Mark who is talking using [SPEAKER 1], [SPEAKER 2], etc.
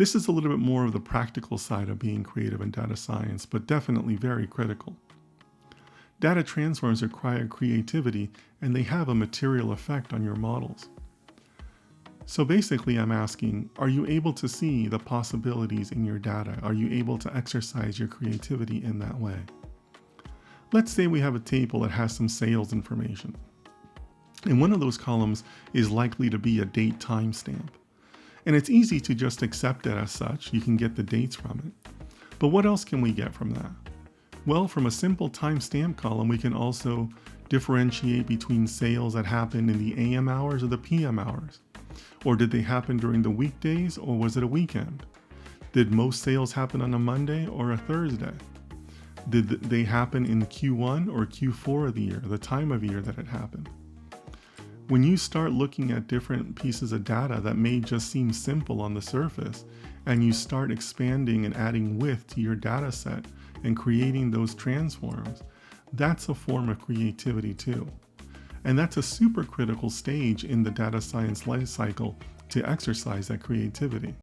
[SPEAKER 1] This is a little bit more of the practical side of being creative in data science, but definitely very critical. Data transforms require creativity, and they have a material effect on your models. So basically, I'm asking, are you able to see the possibilities in your data? Are you able to exercise your creativity in that way? Let's say we have a table that has some sales information. And one of those columns is likely to be a date timestamp. And it's easy to just accept it as such. You can get the dates from it. But what else can we get from that? Well, from a simple timestamp column, we can also differentiate between sales that happened in the AM hours or the PM hours. Or did they happen during the weekdays, or was it a weekend? Did most sales happen on a Monday or a Thursday? Did they happen in Q1 or Q4 of the year, the time of year that it happened? When you start looking at different pieces of data that may just seem simple on the surface, and you start expanding and adding width to your data set and creating those transforms, that's a form of creativity too. And that's a super critical stage in the data science life cycle to exercise that creativity.